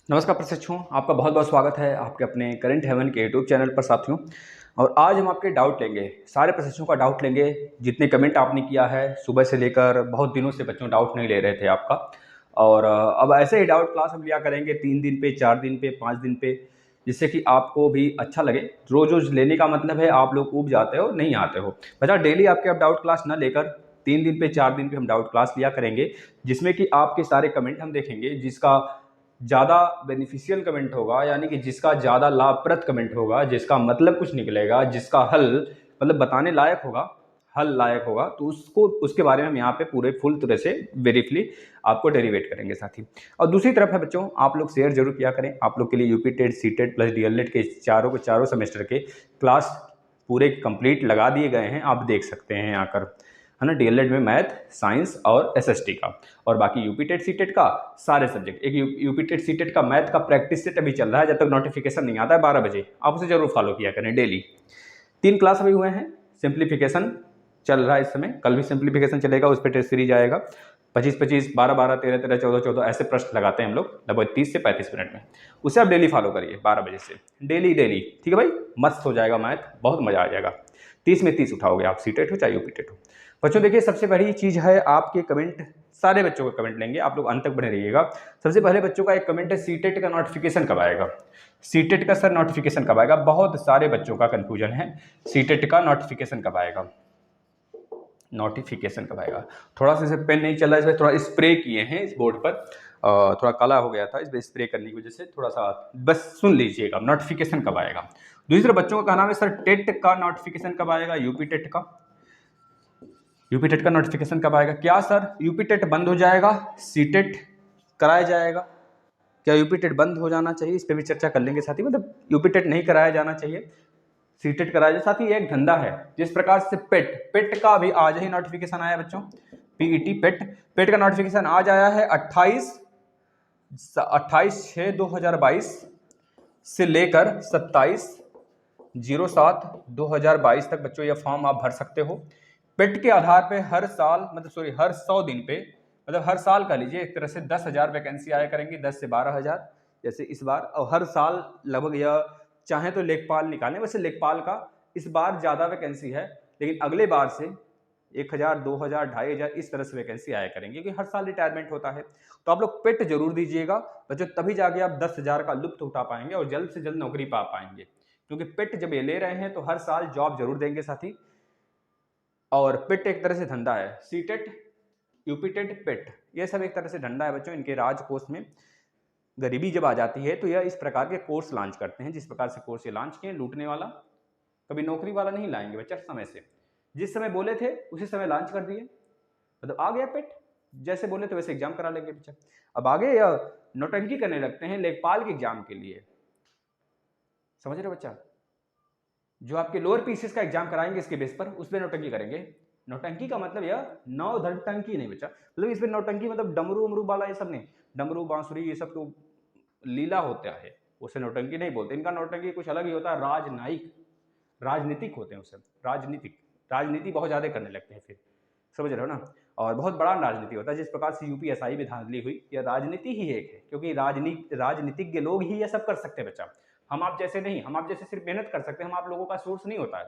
नमस्कार प्रशिक्षुओं, आपका बहुत बहुत स्वागत है आपके अपने करंट हेवन के यूट्यूब चैनल पर साथियों। और आज हम आपके डाउट लेंगे, सारे प्रशिक्षुओं का डाउट लेंगे। जितने कमेंट आपने किया है सुबह से लेकर बहुत दिनों से बच्चों डाउट नहीं ले रहे थे आपका। और अब ऐसे ही डाउट क्लास हम लिया करेंगे 3 दिन पे, 4 दिन पे, 5 दिन पे, जिससे कि आपको भी अच्छा लगे। रोज रोज लेने का मतलब है आप लोग ऊब जाते हो, नहीं आते हो। बच्चा डेली आपके अब डाउट क्लास ना लेकर 3 दिन पे, 4 दिन पे हम डाउट क्लास लिया करेंगे, जिसमें कि आपके सारे कमेंट हम देखेंगे। जिसका ज़्यादा बेनिफिशियल कमेंट होगा, यानी कि जिसका ज़्यादा लाभप्रद कमेंट होगा, जिसका मतलब कुछ निकलेगा, जिसका हल मतलब बताने लायक होगा, हल लायक होगा, तो उसको उसके बारे में हम यहाँ पे पूरे फुल तरह से वेरीफुली आपको डेरिवेट करेंगे साथी। और दूसरी तरफ है बच्चों, आप लोग शेयर जरूर किया करें। आप लोग के लिए UP TET, C TET plus DElEd के चारों सेमेस्टर के क्लास पूरे कंप्लीट लगा दिए गए हैं, आप देख सकते हैं आकर, है ना। डीएलएड में मैथ, साइंस और एसएसटी का, और बाकी यूपी टेट, सी टेट का सारे सब्जेक्ट। एक यूपी टेट, सी टेट का मैथ का प्रैक्टिस सेट अभी चल रहा है, जब तक नोटिफिकेशन नहीं आता है 12 बजे, आप उसे जरूर फॉलो किया करें डेली। 3 क्लास अभी हुए हैं। सिंप्लीफिकेशन चल रहा है इस समय, कल भी सिंप्लीफिकेशन चलेगा, उस पर टेस्ट सीरीज आएगा। 25-25, 12-12, 13-13, 14-14 ऐसे प्रश्न लगाते हैं हम लोग लगभग 30 से 35 मिनट में। उसे आप डेली फॉलो करिए 12 बजे से, डेली डेली, ठीक है भाई। मस्त हो जाएगा मैथ, बहुत मजा आ जाएगा। 30 में 30 उठाओगे आप, सी टेट हो चाहे यूपी टेट हो। बच्चों देखिए, सबसे बड़ी चीज है आपके कमेंट, सारे बच्चों का कमेंट लेंगे, आप लोग अंत तक बने रहिएगा। सबसे पहले बच्चों का एक कमेंट है, सीटेट का नोटिफिकेशन कब आएगा। सीटेट का सर नोटिफिकेशन कब आएगा, बहुत सारे बच्चों का कंफ्यूजन है। सीटेट का नोटिफिकेशन कब आएगा, नोटिफिकेशन कब आएगा। थोड़ा सा पेन नहीं चल रहा है, इसमें थोड़ा स्प्रे किए हैं इस बोर्ड पर, थोड़ा काला हो गया था, इस पर स्प्रे करने की वजह से थोड़ा सा, बस सुन लीजिएगा नोटिफिकेशन कब आएगा। दूसरे बच्चों का कहना है सर टेट का नोटिफिकेशन कब आएगा, यूपी टेट का, यूपी टेट का नोटिफिकेशन कब आएगा। क्या सर यूपी टेट बंद हो जाएगा, सी टेट कराया जाएगा, क्या यूपी टेट बंद हो जाना चाहिए, इस पर भी चर्चा कर लेंगे साथी। मतलब यूपी टेट नहीं कराया जाना चाहिए, सी टेट कराया जाए। साथी एक धंधा है, जिस प्रकार से पेट पेट का भी आज ही नोटिफिकेशन आया बच्चों, पीईटी पेट, पेट का नोटिफिकेशन आज आया है 28/6/2022 से लेकर 27/07/2022 तक बच्चों यह फॉर्म आप भर सकते हो। पेट के आधार पे हर साल, मतलब हर 100 दिन पे, मतलब हर साल का लीजिए एक तरह से 10,000 वैकेंसी आया करेंगी, 10 से 12,000 जैसे इस बार। और हर साल लगभग यह चाहे तो लेखपाल निकालें, वैसे लेखपाल का इस बार ज़्यादा वैकेंसी है, लेकिन अगले बार से 1,000, 2,000, 2,500 इस तरह से वैकेंसी आया करेंगे, क्योंकि हर साल रिटायरमेंट होता है। तो आप लोग पेट जरूर दीजिएगा बच्चों, तभी जाके आप 10,000 का लुत्फ उठा पाएंगे और जल्द से जल्द नौकरी पा पाएंगे। क्योंकि पेट जब ये ले रहे हैं तो हर साल जॉब जरूर देंगे साथी। और पेट एक तरह से धंधा है, सी टेट, यूपी टेट, पेट, ये सब एक तरह से धंधा है बच्चों। इनके राजकोष में गरीबी जब आ जाती है तो यह इस प्रकार के कोर्स लॉन्च करते हैं, जिस प्रकार से कोर्स ये लॉन्च किए। लूटने वाला, कभी नौकरी वाला नहीं लाएंगे बच्चा, समय से जिस समय बोले थे उसी समय लॉन्च कर दिए। मतलब आ गया पेट, जैसे बोले तो वैसे एग्जाम करा लेंगे बच्चा। अब आगे नौटंकी करने लगते हैं लेखपाल के एग्जाम के लिए, समझ रहे हो बच्चा। जो आपके लोअर पीसीएस का एग्जाम कराएंगे इसके बेस पर, उस पर नौटंकी करेंगे। नौटंकी का मतलब यह नौ धनटंकी नहीं बच्चा, मतलब इसमें नौटंकी मतलब डमरू उमरू वाला ये सब नहीं, डमरू बांसुरी ये सब तो लीला होता है, उसे नौटंकी नहीं बोलते। इनका नौटंकी कुछ अलग ही होता है, राजनयिक, राजनीतिक होते हैं उसे, राजनीतिक, राजनीति बहुत ज्यादा करने लगते हैं फिर, समझ रहे हो ना। और बहुत बड़ा राजनीति होता है, जिस प्रकार से यूपीएसआई भी धांधली हुई, यह राजनीति ही एक है, क्योंकि राजनीतिज्ञ लोग ही यह सब कर सकते हैं बच्चा। हम आप जैसे नहीं, हम आप जैसे सिर्फ मेहनत कर सकते हैं, हम आप लोगों का सोर्स नहीं होता है,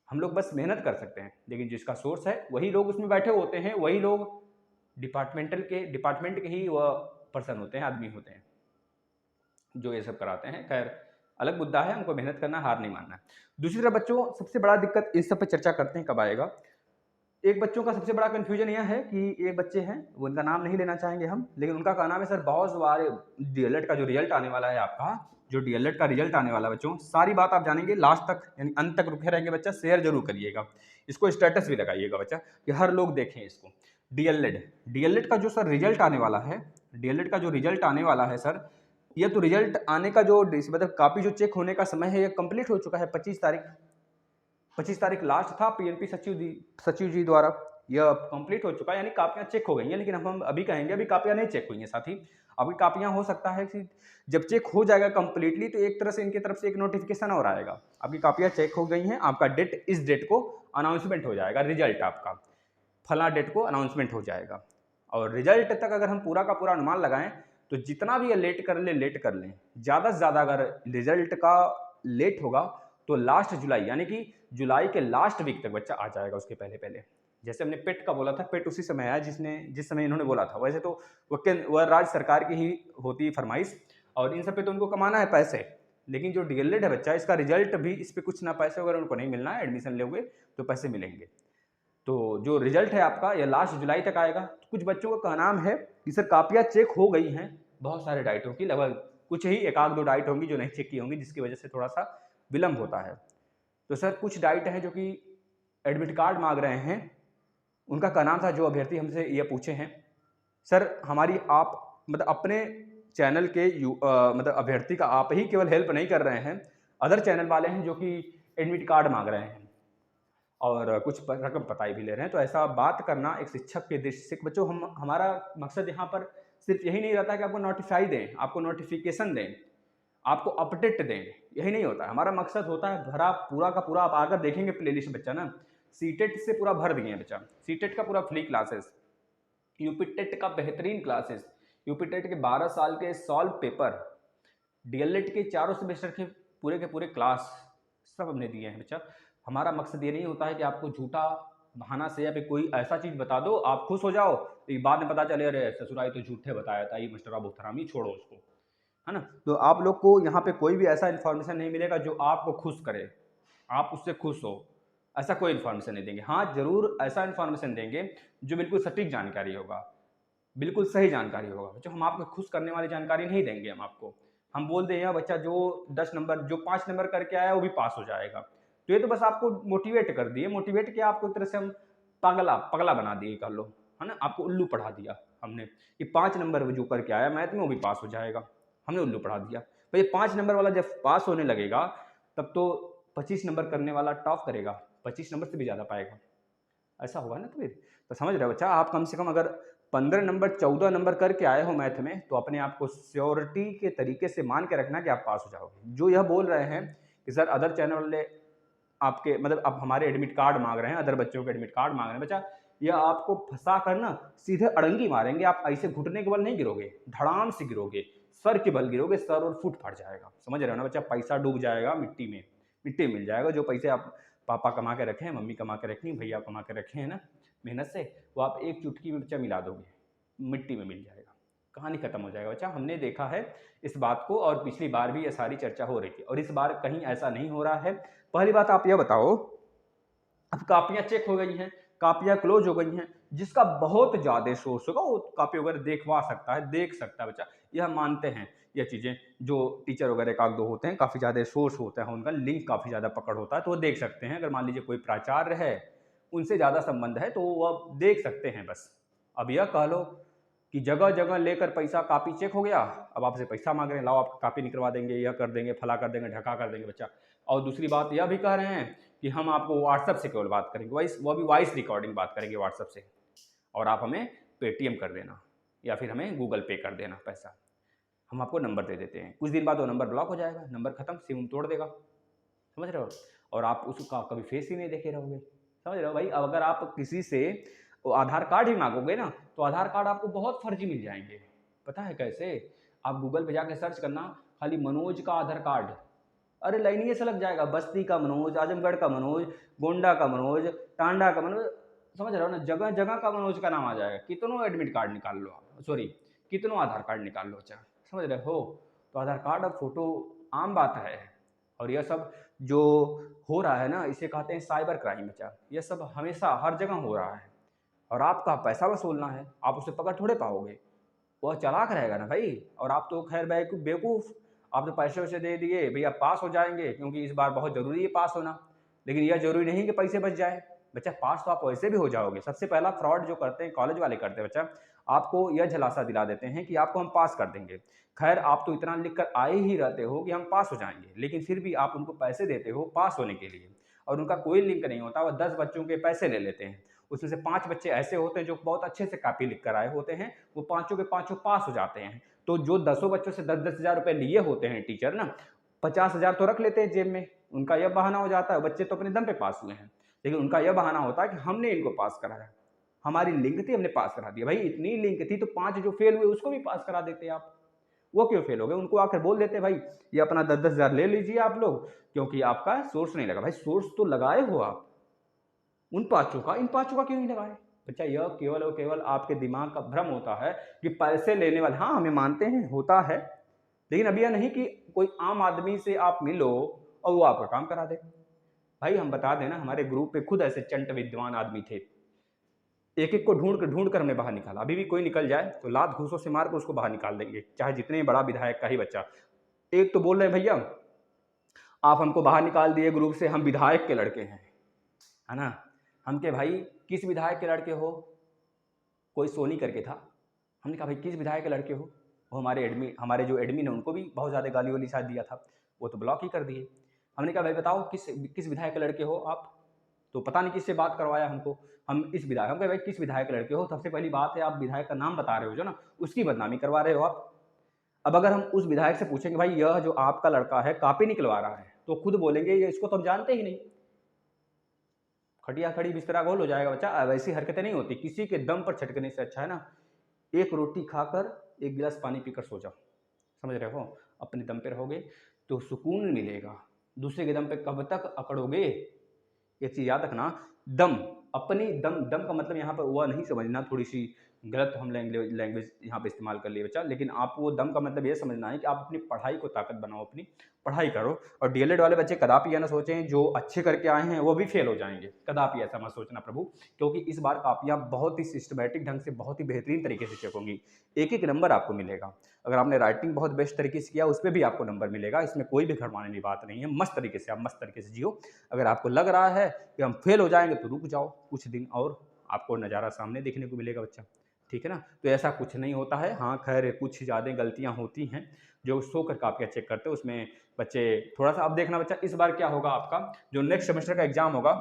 हम लोग बस मेहनत कर सकते हैं। लेकिन जिसका सोर्स है वही लोग उसमें बैठे होते हैं, वही लोग डिपार्टमेंट के ही वह पर्सन होते हैं, आदमी होते हैं जो ये सब कराते हैं। खैर अलग मुद्दा है, हमको मेहनत करना, हार नहीं मानना। दूसरी तरफ बच्चों सबसे बड़ा दिक्कत, इस सब पे चर्चा करते हैं कब आएगा। एक बच्चों का सबसे बड़ा कंफ्यूजन यह है कि एक बच्चे हैं, वो उनका नाम नहीं लेना चाहेंगे हम, लेकिन उनका कहना है सर बहुत सारे डीएलएड का जो रिजल्ट आने वाला है आपका, जो डीएलएड का रिजल्ट आने वाला है बच्चों, सारी बात आप जानेंगे लास्ट तक, यानी अंत तक रुके रहेंगे बच्चा। शेयर जरूर करिएगा, इसको स्टेटस भी लगाइएगा बच्चा, कि हर लोग देखें इसको। डीएलएड, डीएलएड का जो सर रिजल्ट आने वाला है, डीएलएड का जो रिजल्ट आने वाला है सर, ये तो रिजल्ट आने का जो मतलब कापी जो चेक होने का समय है, ये कंप्लीट हो चुका है। 25 तारीख लास्ट था पीएनपी सचिव जी द्वारा, यह कंप्लीट हो चुका है, यानी कापियां चेक हो गई हैं। लेकिन हम अभी कहेंगे अभी कापियां नहीं चेक हुई हैं साथी, अभी कापियां हो सकता है कि जब चेक हो जाएगा कंप्लीटली तो एक तरह से इनकी तरफ से एक नोटिफिकेशन और आएगा, आपकी कापियां चेक हो गई हैं, आपका डेट, इस डेट को अनाउंसमेंट हो जाएगा, रिजल्ट आपका फला डेट को अनाउंसमेंट हो जाएगा। और रिजल्ट तक अगर हम पूरा का पूरा अनुमान लगाएं तो जितना भी ये लेट कर लें, ज़्यादा से ज़्यादा अगर रिजल्ट का लेट होगा तो लास्ट जुलाई, यानी कि जुलाई के लास्ट वीक तक बच्चा आ जाएगा उसके पहले पहले। जैसे हमने पेट का बोला था, पेट उसी समय आया जिस समय इन्होंने बोला था। वैसे तो वह राज्य सरकार की ही होती है फरमाइश, और इन सब पे तो उनको कमाना है पैसे। लेकिन जो डीएलएड है बच्चा, इसका रिजल्ट भी, इस पे कुछ ना पैसे वगैरह उनको नहीं मिलना है, एडमिशन लोगे तो पैसे मिलेंगे। तो जो रिजल्ट है आपका ये लास्ट जुलाई तक आएगा। तो कुछ बच्चों का नाम है कि सर कापियाँ चेक हो गई हैं बहुत सारे डाइटों की, लगभग कुछ ही एक आध दो डाइट होंगी जो नहीं चेक की होंगी, जिसकी वजह से थोड़ा सा विलम्ब होता है। तो सर कुछ डाइट हैं जो कि एडमिट कार्ड मांग रहे हैं, उनका क्या नाम था जो अभ्यर्थी हमसे ये पूछे हैं, सर हमारी आप मतलब अपने चैनल के मतलब अभ्यर्थी का आप ही केवल हेल्प नहीं कर रहे हैं, अदर चैनल वाले हैं जो कि एडमिट कार्ड मांग रहे हैं और कुछ रकम पताई भी ले रहे हैं। तो ऐसा बात करना एक शिक्षक के दृष्टि से, बच्चों हमारा मकसद यहाँ पर सिर्फ यही नहीं रहता कि आपको नोटिफाई दें, आपको नोटिफिकेशन दें, आपको अपडेट दें, यही नहीं होता। हमारा मकसद होता है भरा पूरा का पूरा, आप आकर देखेंगे प्लेलिस्ट बच्चा ना, सीटेट से पूरा भर दिए हैं बच्चा, सीटेट का पूरा फ्री क्लासेस, यूपी टेट का बेहतरीन क्लासेस, यूपी टेट के 12 साल के सॉल्व पेपर, डीएलएड के चारों सेमेस्टर के पूरे क्लास सब हमने दिए हैं बच्चा। हमारा मकसद ये नहीं होता है कि आपको झूठा बहाना से या फिर कोई ऐसा चीज़ बता दो आप खुश हो जाओ, तो बाद में पता चले अरे ससुराई तो झूठे बताया था, ये मास्टर बहुत हरामी, छोड़ो उसको, है ना। तो आप लोग को यहाँ पे कोई भी ऐसा इन्फॉर्मेशन नहीं मिलेगा जो आपको खुश करे, आप उससे खुश हो, ऐसा कोई इन्फॉर्मेशन नहीं देंगे। हाँ जरूर ऐसा इन्फॉर्मेशन देंगे जो बिल्कुल सटीक जानकारी होगा, बिल्कुल सही जानकारी होगा बच्चों। हम आपको खुश करने वाली जानकारी नहीं देंगे, हम बोल दें यार बच्चा जो 10 नंबर जो 5 नंबर करके आया वो भी पास हो जाएगा, तो ये तो बस आपको मोटिवेट कर दिए, मोटिवेट किया आपको एक तरह से, हम पगला बना दिए कर लो, है ना, आपको उल्लू पढ़ा दिया हमने कि 5 नंबर जो करके आया मैथ में वो भी पास हो जाएगा, हमने उल्लू पढ़ा दिया। तो ये 5 नंबर वाला जब पास होने लगेगा तब तो 25 नंबर करने वाला टॉप करेगा, 25 नंबर से भी ज़्यादा पाएगा, ऐसा होगा ना। तो समझ रहे हो बच्चा, आप कम से कम अगर 15 नंबर 14 नंबर करके आए हो मैथ में, तो अपने आप को श्योरिटी के तरीके से मान के रखना कि आप पास हो जाओगे। जो यह बोल रहे हैं कि सर अदर चैनल वाले आपके मतलब आप हमारे एडमिट कार्ड मांग रहे हैं, अदर बच्चों के एडमिट कार्ड मांग रहे हैं, बच्चा यह आपको फंसा कर ना सीधे अड़ंगी मारेंगे। आप ऐसे घुटने के बल नहीं गिरोगे, धड़ाम से गिरोगे, सर के बल गिरोगे, सर और फुट फट जाएगा। समझ रहे हो ना बच्चा, पैसा डूब जाएगा मिट्टी में, मिट्टी मिल जाएगा। जो पैसे आप पापा कमा के रखे हैं, मम्मी कमा के रखी, भैया कमा के रखे हैं ना मेहनत से, वो आप एक चुटकी में बच्चा मिला दोगे, मिट्टी में मिल जाएगा, कहानी खत्म हो जाएगा बच्चा। हमने देखा है इस बात को, और पिछली बार भी ये सारी चर्चा हो रही थी, और इस बार कहीं ऐसा नहीं हो रहा है। पहली बात आप यह बताओ, अब कापियां चेक हो गई हैं, कापियां क्लोज हो गई हैं, जिसका बहुत ज़्यादा सोर्स होगा वो कापी वगैरह देखवा सकता है, देख सकता है बच्चा, यह मानते हैं। यह चीज़ें जो टीचर वगैरह एक आध दो होते हैं, काफ़ी ज़्यादा सोर्स होता है, उनका लिंक काफ़ी ज़्यादा पकड़ होता है, तो वो देख सकते हैं। अगर मान लीजिए कोई प्राचार्य है, उनसे ज़्यादा संबंध है, तो वह देख सकते हैं बस। अब यह कह लो कि जगह जगह लेकर पैसा, कापी चेक हो गया, अब आपसे पैसा मांग रहे हैं, लाओ आप कापी निकलवा देंगे, यह कर देंगे, फला कर देंगे, ढका कर देंगे बच्चा। और दूसरी बात यह भी कह रहे हैं कि हम आपको व्हाट्सएप से केवल बात करेंगे, वो भी वॉइस रिकॉर्डिंग बात करेंगे व्हाट्सएप से, और आप हमें पेटीएम कर देना या फिर हमें गूगल पे कर देना पैसा, हम आपको नंबर दे देते हैं। कुछ दिन बाद वो नंबर ब्लॉक हो जाएगा, नंबर खत्म, सिम तोड़ देगा, समझ रहे हो, और आप उसका कभी फेस ही नहीं देखे रहोगे। समझ रहे हो भाई। अब अगर आप किसी से आधार कार्ड ही मांगोगे ना, तो आधार कार्ड आपको बहुत फर्जी मिल जाएंगे। पता है कैसे? आप गूगल पे जाके सर्च करना खाली मनोज का आधार कार्ड, अरे लाइनिए से लग जाएगा, बस्ती का मनोज, आजमगढ़ का मनोज, गोंडा का मनोज, टांडा का मनोज, समझ रहे हो ना, जगह जगह का मनोज का नाम आ जाएगा। कितनों एडमिट कार्ड निकाल लो आप, सॉरी कितनों आधार कार्ड निकाल लो, अच्छा समझ रहे हो। तो आधार कार्ड और फोटो आम बात है, और यह सब जो हो रहा है ना, इसे कहते हैं साइबर क्राइम बच्चा। यह सब हमेशा हर जगह हो रहा है, और आपका पैसा वसूलना है, आप उसे पकड़ थोड़े पाओगे, वह चालाक रहेगा ना भाई। और आप तो खैर बेवकूफ़, आप तो पैसे वैसे दे दिए भैया पास हो जाएंगे, क्योंकि इस बार बहुत ज़रूरी है पास होना। लेकिन यह जरूरी नहीं कि पैसे बच जाए बच्चा, पास तो आप वैसे भी हो जाओगे। सबसे पहला फ्रॉड जो करते हैं कॉलेज वाले करते हैं बच्चा, आपको यह झलासा दिला देते हैं कि आपको हम पास कर देंगे। खैर आप तो इतना लिख कर आए ही रहते हो कि हम पास हो जाएंगे, लेकिन फिर भी आप उनको पैसे देते हो पास होने के लिए, और उनका कोई लिंक नहीं होता। वह 10 बच्चों के पैसे ले लेते हैं, उसमें से 5 बच्चे ऐसे होते हैं जो बहुत अच्छे से कॉपी लिख कर आए होते हैं, वो पाँचों के पाँचों पास हो जाते हैं। तो जो 10 बच्चों से 10-10 हज़ार रुपये लिए होते हैं टीचर ना, 50 हज़ार तो रख लेते हैं जेब में। उनका यह बहाना हो जाता है बच्चे तो अपने दम पे पास हुए हैं, लेकिन उनका यह बहाना होता है कि हमने इनको पास कराया, हमारी लिंक थी हमने पास करा दिया। भाई इतनी लिंक थी तो 5 जो फेल हुए उसको भी पास करा देते आप, वो क्यों फेल हो गए? उनको आकर बोल देते भाई ये अपना 10-10 हज़ार ले लीजिए आप लोग, क्योंकि आपका सोर्स नहीं लगा। भाई सोर्स तो लगाए हो आप उन पाँचों का, इन पाँचों का क्यों नहीं लगाए? बच्चा यह केवल और केवल आपके दिमाग का भ्रम होता है कि पैसे लेने वाले, हाँ हमें मानते हैं होता है, लेकिन अब यह नहीं कि कोई आम आदमी से आप मिलो और वो आपका काम करा दे। भाई हम बता देना, हमारे ग्रुप पे खुद ऐसे चंट विद्वान आदमी थे, एक एक को ढूंढ कर हमने बाहर निकाला। अभी भी कोई निकल जाए तो लात घूसों से मार कर उसको बाहर निकाल देंगे, चाहे जितने बड़ा विधायक का ही बच्चा। एक तो बोल रहे हैं भैया आप हमको बाहर निकाल दिए ग्रुप से, हम विधायक के लड़के हैं, है ना। हम के भाई किस विधायक के लड़के हो? कोई सोनी करके था। हमने कहा भाई किस विधायक के लड़के हो? वो हमारे जो एडमिन है उनको भी बहुत ज़्यादा गाली वाली शायद दिया था, वो तो ब्लॉक ही कर दिए। हमने कहा भाई बताओ किस विधायक के लड़के हो आप? तो पता नहीं किससे बात करवाया हमको, हम इस विधायक, हम कहे भाई किस विधायक के लड़के हो? सबसे पहली बात है आप विधायक का नाम बता रहे हो जो ना, उसकी बदनामी करवा रहे हो आप। अब अगर हम उस विधायक से पूछेंगे भाई यह जो आपका लड़का है कॉपी निकलवा रहा है, तो खुद बोलेंगे ये इसको तो हम जानते ही नहीं। खटिया खड़ी बिस्तरा गोल हो जाएगा बच्चा। वैसी हरकतें नहीं होती, किसी के दम पर छटकने से अच्छा है ना एक रोटी खाकर एक गिलास पानी पीकर सो जाओ। समझ रहे हो? अपने दम पे रहोगे तो सुकून मिलेगा, दूसरे के दम पे कब तक अकड़ोगे? ये चीज़ याद रखना। दम, अपनी दम, दम का मतलब यहाँ पर वह नहीं समझना, थोड़ी सी गलत हम लैंग्वेज यहाँ पे इस्तेमाल कर लिए बच्चा, लेकिन आप वो दम का मतलब ये समझना है कि आप अपनी पढ़ाई को ताकत बनाओ, अपनी पढ़ाई करो। और डीएलएड वाले बच्चे कदापि यह ना सोचें जो अच्छे करके आए हैं वो भी फेल हो जाएंगे, कदापि ऐसा मत सोचना प्रभु, क्योंकि इस बार कापियाँ बहुत ही सिस्टमेटिक ढंग से, बहुत ही बेहतरीन तरीके से चेक होंगी। एक एक नंबर आपको मिलेगा। अगर आपने राइटिंग बहुत बेस्ट तरीके से किया उस पर भी आपको नंबर मिलेगा, इसमें कोई भी घरवाने वाली बात नहीं है। मस्त तरीके से आप मस्त तरीके से जियो। अगर आपको लग रहा है कि हम फेल हो जाएंगे तो रुक जाओ कुछ दिन और, आपको नज़ारा सामने देखने को मिलेगा बच्चा, ठीक है ना। तो ऐसा कुछ नहीं होता है। हाँ खैर कुछ ज़्यादा गलतियाँ होती हैं जो सो कर कापियाँ चेक करते हैं, उसमें बच्चे थोड़ा सा। अब देखना बच्चा इस बार क्या होगा, आपका जो नेक्स्ट सेमेस्टर का एग्जाम होगा,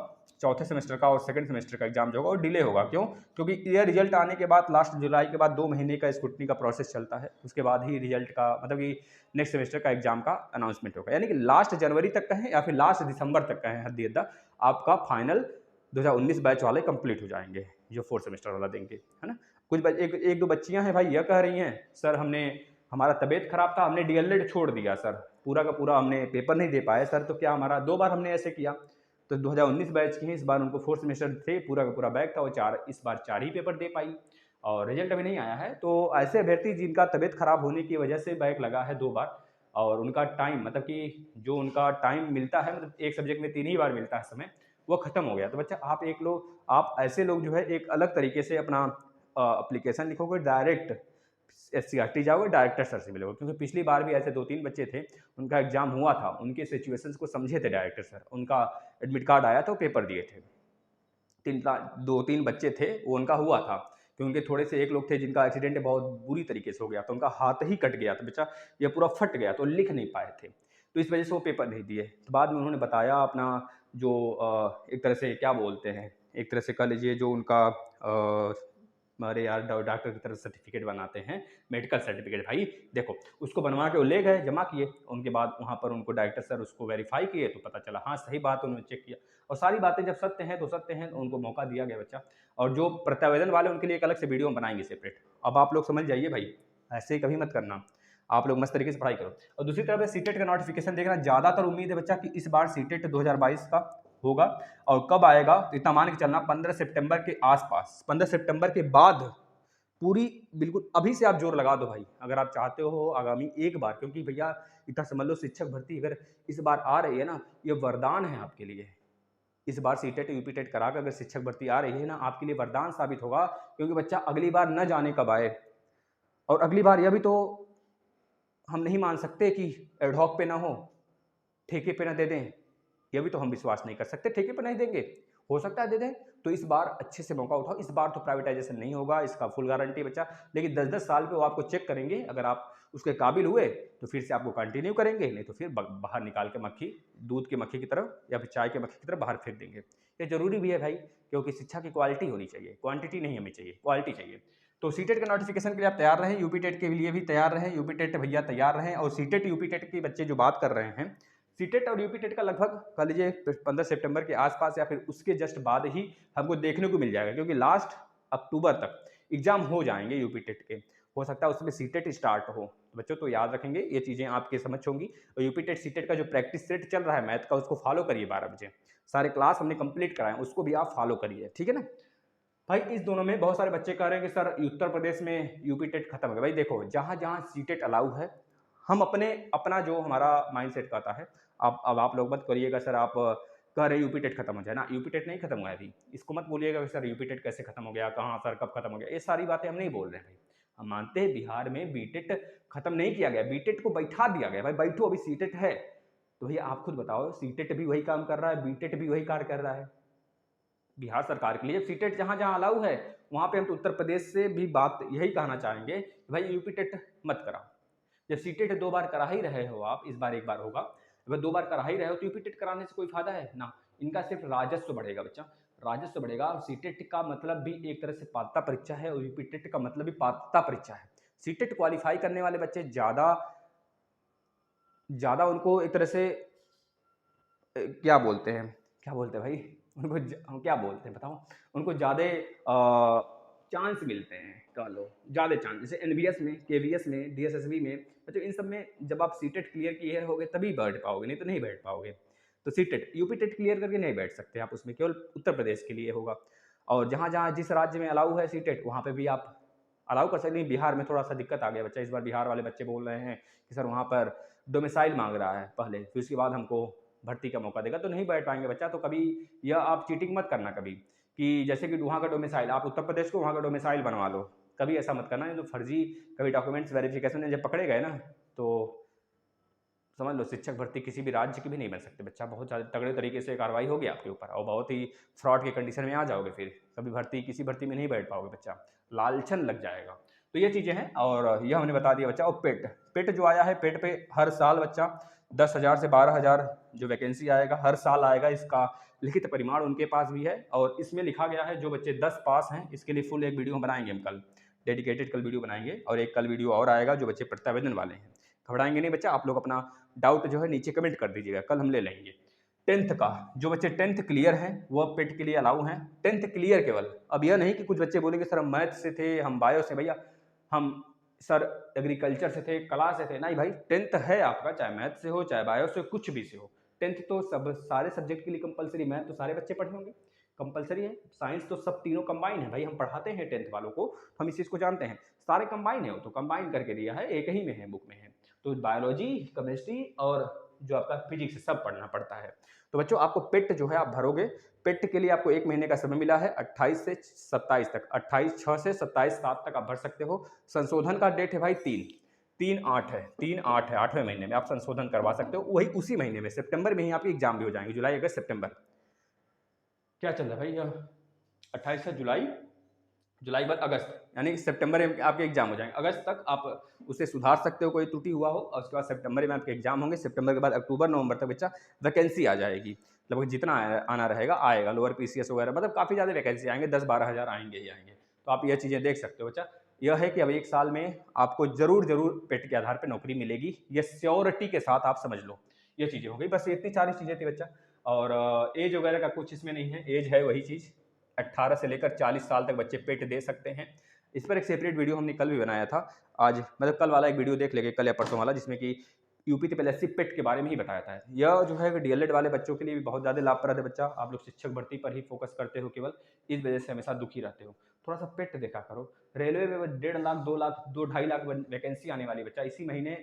चौथे सेमेस्टर का और सेकंड सेमेस्टर का एग्जाम जो होगा वो डिले होगा। क्यों? क्योंकि ये रिजल्ट आने के बाद लास्ट जुलाई के बाद 2 महीने का स्क्रूटनी का प्रोसेस चलता है, उसके बाद ही रिजल्ट का मतलब कि नेक्स्ट सेमेस्टर का एग्जाम का अनाउंसमेंट होगा। यानी कि लास्ट जनवरी तक का है या फिर लास्ट दिसंबर तक का है, हद अद्दा आपका फाइनल 2019 बैच वाले कंप्लीट हो जाएंगे, जो 4th सेमेस्टर वाला देंगे, है ना। कुछ एक दो बच्चियां हैं भाई यह कह रही हैं सर हमारा तबीयत खराब था, हमने डीएलएड छोड़ दिया सर, पूरा का पूरा हमने पेपर नहीं दे पाए सर। तो क्या हमारा 2 बार हमने ऐसे किया? तो 2019 बैच की हैं, इस बार उनको 4th सेमेस्टर थे, पूरा का पूरा बैग था, वो इस बार 4 ही पेपर दे पाई और रिजल्ट अभी नहीं आया है। तो ऐसे अभ्यर्थी जिनका तबीयत खराब होने की वजह से बैग लगा है 2 बार और उनका टाइम मतलब कि जो उनका टाइम मिलता है, मतलब एक सब्जेक्ट में 3 ही बार मिलता है समय, वो खत्म हो गया। तो बच्चा आप ऐसे लोग जो है एक अलग तरीके से अपना एप्लीकेशन लिखोगे, डायरेक्ट SCRT जाओगे, डायरेक्टर सर से मिलोगे। क्योंकि पिछली बार भी ऐसे 2-3 बच्चे थे, उनका एग्जाम हुआ था, उनके सिचुएशंस को समझे थे डायरेक्टर सर, उनका एडमिट कार्ड आया था, पेपर दिए थे। 2-3 बच्चे थे, वो उनका हुआ था कि उनके थोड़े से, एक लोग थे जिनका एक्सीडेंट बहुत बुरी तरीके से हो गया, तो उनका हाथ ही कट गया था बच्चा, ये पूरा फट गया, तो लिख नहीं पाए थे, तो इस वजह से वो पेपर नहीं दिए। तो बाद में उन्होंने बताया अपना जो एक तरह से क्या बोलते हैं, एक तरह से कह लीजिए जो उनका हमारे यार डॉक्टर की तरफ सर्टिफिकेट बनाते हैं, मेडिकल सर्टिफिकेट, भाई देखो उसको बनवा के वो ले गए, जमा किए, उनके बाद वहाँ पर उनको डायरेक्टर सर उसको वेरीफाई किए तो पता चला हाँ सही बात, उन्होंने चेक किया और सारी बातें जब सत्य हैं तो सत्य हैं, तो उनको मौका दिया गया बच्चा। और जो प्रत्यावेदन वाले उनके लिए एक अलग से वीडियो हम बनाएंगे सेपरेट। अब आप लोग समझ जाइए भाई, ऐसे ही कभी मत करना, आप लोग मस्त तरीके से पढ़ाई करो। और दूसरी तरफ सीटेट का नोटिफिकेशन देखना, ज़्यादातर उम्मीद है बच्चा कि इस बार सीटेट 2022 का होगा। और कब आएगा तो इतना मान के चलना 15 सितंबर के आसपास, 15 सितंबर के बाद पूरी बिल्कुल अभी से आप जोर लगा दो भाई, अगर आप चाहते हो आगामी एक बार, क्योंकि भैया इतना समझ लो शिक्षक भर्ती अगर इस बार आ रही है ना, ये वरदान है आपके लिए। इस बार सीटेट यूपीटेट करा कर अगर शिक्षक भर्ती आ रही है ना, आपके लिए वरदान साबित होगा, क्योंकि बच्चा अगली बार न जाने कब आए। और अगली बार यह भी तो हम नहीं मान सकते कि एडहॉक पे ना हो, ठेके पे ना दे दें, यह भी तो हम विश्वास नहीं कर सकते, ठेके पे नहीं देंगे, हो सकता है दे दें। तो इस बार अच्छे से मौका उठाओ, इस बार तो प्राइवेटाइजेशन नहीं होगा, इसका फुल गारंटी बच्चा, लेकिन 10-10 साल पे वो आपको चेक करेंगे, अगर आप उसके काबिल हुए तो फिर से आपको कंटिन्यू करेंगे, नहीं तो फिर बाहर निकाल के मक्खी, दूध की मक्खी की तरफ या फिर चाय की मक्खी की तरफ बाहर फेंक देंगे। ये जरूरी भी है भाई, क्योंकि शिक्षा की क्वालिटी होनी चाहिए, क्वांटिटी नहीं हमें चाहिए, क्वालिटी चाहिए। तो सीटेट के नोटिफिकेशन के लिए आप तैयार रहें, यूपीटेट के लिए भी तैयार रहें, यूपीटेट भैया तैयार रहें। और सीटेट यूपीटेट के बच्चे जो बात कर रहे हैं, सीटेट और यूपीटेट का लगभग कह लीजिए 15 सितंबर के आसपास या फिर उसके जस्ट बाद ही हमको देखने को मिल जाएगा, क्योंकि लास्ट अक्टूबर तक एग्जाम हो जाएंगे यूपीटेट के। हो सकता है उसमें सीटेट स्टार्ट हो। तो बच्चों तो याद रखेंगे, ये चीज़ें आपकी समझ होंगी। और यूपी टेट सीटेट का जो प्रैक्टिस सेट चल रहा है मैथ का, उसको फॉलो करिए 12 बजे। सारे क्लास हमने कंप्लीट कराए, उसको भी आप फॉलो करिए, ठीक है ना भाई। इस दोनों में बहुत सारे बच्चे कह रहे हैं कि सर उत्तर प्रदेश में यूपी टेट खत्म हो गया। भाई देखो, जहाँ जहाँ सीटेट अलाउ है, हम अपना जो हमारा माइंड सेट कहता है, आप लोग मत करिएगा सर आप कह रहे यूपी टेट खत्म हो जाए ना, यूपी टेट नहीं खत्म हुआ है अभी। इसको मत बोलिएगा कि सर यूपी टेट कैसे खत्म हो गया, कहाँ सर कब खत्म हो गया, ये सारी बातें हम नहीं बोल रहे हैं भाई। हम मानते हैं बिहार में बीटेट खत्म नहीं किया गया, बीटेट को बैठा दिया गया। भाई बैठो, अभी सीटेट है तो भैया आप खुद बताओ, सीटेट भी वही काम कर रहा है, बीटेट भी वही कार्य कर रहा है बिहार सरकार के लिए। सीटेट जहाँ जहाँ अलाउ है वहाँ पे हम तो उत्तर प्रदेश से भी बात यही कहना चाहेंगे कि भाई यूपी टेट मत कराओ। जब सीटेट 2 बार करा ही रहे हो आप, इस बार 1 बार होगा, अगर 2 बार करा ही रहे हो तो यूपी टेट कराने से कोई फायदा है ना। इनका सिर्फ राजस्व बढ़ेगा बच्चा, राजस्व बढ़ेगा। और सीटेट का मतलब भी एक तरह से पात्रता परीक्षा है, और यूपी टेट का मतलब भी पात्रता परीक्षा है। सीटेट क्वालिफाई करने वाले बच्चे ज़्यादा उनको एक तरह से क्या बोलते हैं भाई, उनको हम क्या बोलते हैं बताओ, उनको ज़्यादा चांस मिलते हैं, कह लो ज़्यादा चांस। जैसे एनवीएस में, केवीएस में, डीएसएसबी में, तो इन सब में जब आप सीटेट क्लियर किए होगे तभी बैठ पाओगे, नहीं तो नहीं बैठ पाओगे। तो सीटेट यूपी टेट क्लियर करके नहीं बैठ सकते आप उसमें, केवल उत्तर प्रदेश के लिए होगा। और जहाँ जहाँ जिस राज्य में अलाउ है सीटेट, वहाँ पे भी आप अलाउ कर सकते हैं। बिहार में थोड़ा सा दिक्कत आ गया बच्चा, इस बार बिहार वाले बच्चे बोल रहे हैं कि सर वहाँ पर डोमिसाइल मांग रहा है पहले, फिर उसके बाद हमको भर्ती का मौका देगा, तो नहीं बैठ पाएंगे बच्चा। तो कभी यह आप चीटिंग मत करना कभी, कि जैसे कि वहाँ का डोमिसाइल, आप उत्तर प्रदेश को वहाँ का डोमिसाइल बनवा लो, कभी ऐसा मत करना। नहीं तो फर्जी कभी डॉक्यूमेंट्स वेरिफिकेशन में जब पकड़े गए ना, तो समझ लो शिक्षक भर्ती किसी भी राज्य की भी नहीं बन सकते बच्चा। बहुत ज़्यादा तगड़े तरीके से कार्रवाई होगी आपके ऊपर, और बहुत ही फ्रॉड के कंडीशन में आ जाओगे, फिर कभी किसी भर्ती में नहीं बैठ पाओगे बच्चा, लालचन लग जाएगा। तो ये चीज़ें हैं, और यह हमने बता दिया बच्चा। और पेट जो आया है, पेट पे हर साल बच्चा 10,000 से 12,000 जो वैकेंसी आएगा, हर साल आएगा। इसका लिखित परिमाण उनके पास भी है, और इसमें लिखा गया है जो बच्चे 10 पास हैं, इसके लिए फुल एक वीडियो बनाएंगे हम कल, डेडिकेटेड कल वीडियो बनाएंगे। और एक कल वीडियो और आएगा जो बच्चे प्रत्यावेदन वाले हैं। घबराएंगे नहीं बच्चा, आप लोग अपना डाउट जो है नीचे कमेंट कर दीजिएगा, कल हम ले लेंगे। 10th का जो बच्चे 10th क्लियर हैं वो पेट के लिए अलाउ हैं, 10th क्लियर केवल। अब यह नहीं कि कुछ बच्चे बोलेंगे सर हम मैथ से थे, हम बायो से, भैया हम सर एग्रीकल्चर से थे, कला से थे, नहीं भाई 10th है आपका, चाहे मैथ से हो चाहे बायो से, कुछ भी से हो। 10th तो सब सारे सब्जेक्ट के लिए कंपलसरी, मैथ तो सारे बच्चे पढ़े होंगे, कंपलसरी है। साइंस तो सब तीनों कंबाइन है भाई, हम पढ़ाते हैं 10th वालों को, हम इस चीज़ को जानते हैं, सारे कंबाइन है, वो तो कंबाइन करके दिया है, एक ही में है, बुक में है। तो बायोलॉजी, केमिस्ट्री और जो आपका फिजिक्स सब पढ़ना पड़ता है। तो बच्चों आपको पेट जो है आप भरोगे, पेट के लिए आपको 1 महीने का समय मिला है, 28 से 27 तक, 28/6 से 27/7 तक आप भर सकते हो। संशोधन का डेट है भाई 3/8 है, 3/8 है, 8वें महीने में आप संशोधन करवा सकते हो। वही उसी महीने में सितंबर में ही आपके एग्जाम भी हो जाएंगे, जुलाई अगस्त सितंबर, क्या चल रहा है भाई, 28 से जुलाई बाद अगस्त, यानी सितंबर में आपके एग्जाम हो जाएंगे। अगस्त तक आप उसे सुधार सकते हो, कोई त्रुटि हुआ हो, और उसके बाद सितंबर में आपके एग्जाम होंगे। सितंबर के बाद अक्टूबर नवंबर तक बच्चा वैकेंसी आ जाएगी, लगभग जितना आना रहेगा आएगा, लोअर पीसीएस वगैरह, मतलब काफ़ी ज़्यादा वैकेंसी आएंगे, 10-12 हज़ार आएंगे ही आएंगे। तो आप यह चीज़ें देख सकते हो बच्चा। यह है कि अब 1 साल में आपको जरूर पेट के आधार पर नौकरी मिलेगी, ये श्योरिटी के साथ आप समझ लो, ये चीज़ें हो गई। बस इतनी सारी चीज़ें थी बच्चा। और एज वगैरह का कुछ इसमें नहीं है, एज है वही चीज़, 18 से लेकर 40 साल तक बच्चे पेट दे सकते हैं। इस पर एक सेपरेट वीडियो हमने कल भी बनाया था, आज मतलब कल वाला एक वीडियो देख लेंगे, कल या परसों वाला, जिसमें कि यूपी पीएससी पेट के बारे में ही बताया था। यह जो है डीएलएड वाले बच्चों के लिए भी बहुत ज़्यादा लाभप्रद है बच्चा। आप लोग शिक्षक भर्ती पर ही फोकस करते हो केवल, इस वजह से हमेशा दुखी रहते हो। थोड़ा सा पेट देखा करो। रेलवे में 1.5 लाख 2 लाख 2-2.5 लाख वैकेंसी आने वाली बच्चा, इसी महीने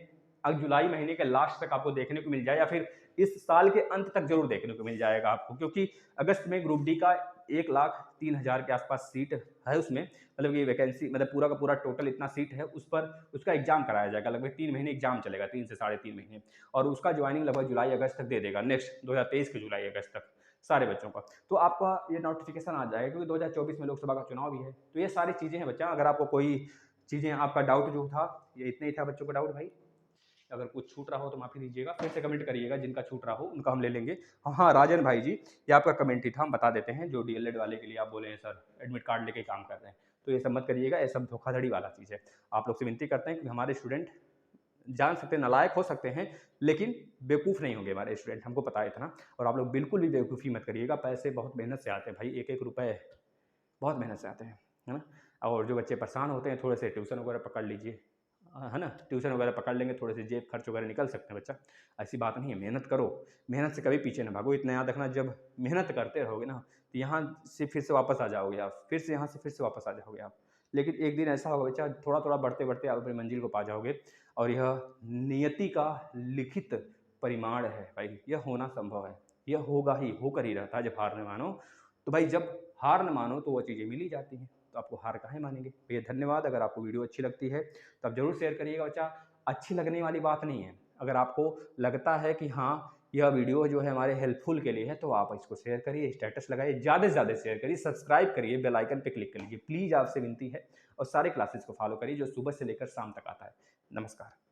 जुलाई महीने के लास्ट तक आपको देखने को मिल जाए, या फिर इस साल के अंत तक जरूर देखने को मिल जाएगा आपको, क्योंकि अगस्त में ग्रुप डी का 1,03,000 के आसपास सीट है उसमें, मतलब ये वैकेंसी, मतलब पूरा का पूरा टोटल इतना सीट है, उस पर उसका एग्जाम कराया जाएगा। लगभग 3 महीने एग्जाम चलेगा, 3 से 3.5 महीने, और उसका ज्वाइनिंग लगभग जुलाई अगस्त तक दे देगा, नेक्स्ट 2023 के जुलाई अगस्त तक सारे बच्चों का। तो आपका ये नोटिफिकेशन आ जाएगा, क्योंकि 2024 में लोकसभा का चुनाव भी है। तो ये सारी चीज़ें हैं बच्चा। अगर आपको कोई चीज़ें, आपका डाउट जो था, ये इतना ही था बच्चों का डाउट भाई। अगर कुछ छूट रहा हो तो माफ़ी दीजिएगा, फिर से कमेंट करिएगा, जिनका छूट रहा हो उनका हम ले लेंगे। हाँ राजन भाई जी, ये आपका कमेंट ही था, हम बता देते हैं। जो डीएलएड वाले के लिए आप बोले हैं सर एडमिट कार्ड लेके काम कर रहे हैं, तो ये सब मत करिएगा, ये सब धोखाधड़ी वाला चीज़ है। आप लोग से विनती करते हैं कि हमारे स्टूडेंट जान सकते हैं, नालायक हो सकते हैं, लेकिन बेवकूफ़ नहीं होंगे हमारे स्टूडेंट, हमको पता है इतना। और आप लोग बिल्कुल भी बेवकूफ़ी मत करिएगा, पैसे बहुत मेहनत से आते हैं भाई, एक एक रुपये बहुत मेहनत से आते हैं, है ना। और जो बच्चे परेशान होते हैं थोड़े से ट्यूशन वगैरह पकड़ लीजिए, है ना। ट्यूशन वगैरह पकड़ लेंगे, थोड़े से जेब खर्च वगैरह निकल सकते हैं बच्चा। ऐसी बात नहीं है, मेहनत करो, मेहनत से कभी पीछे ना भागो। इतना याद रखना, जब मेहनत करते रहोगे ना तो यहाँ से फिर से वापस आ जाओगे आप, फिर से यहाँ से फिर से वापस आ जाओगे आप। लेकिन एक दिन ऐसा होगा बच्चा, थोड़ा थोड़ा बढ़ते बढ़ते आप अपनी मंजिल को पा जाओगे। और यह नियति का लिखित परिमाण है भाई, यह होना संभव है, यह होगा ही, होकर ही रहता है जब हार न मानो। तो भाई जब हार न मानो तो वो चीज़ें मिल ही जाती हैं, तो आपको हार काहे मानेंगे भैया। धन्यवाद। अगर आपको वीडियो अच्छी लगती है तो आप जरूर शेयर करिएगा बच्चा। अच्छी लगने वाली बात नहीं है, अगर आपको लगता है कि हाँ यह वीडियो जो है हमारे हेल्पफुल के लिए है तो आप इसको शेयर करिए, स्टेटस लगाइए, ज़्यादा से ज़्यादा शेयर करिए, सब्सक्राइब करिए, बेल आइकन पे क्लिक कर लीजिए प्लीज़, आपसे विनती है। और सारे क्लासेस को फॉलो करिए जो सुबह से लेकर शाम तक आता है। नमस्कार।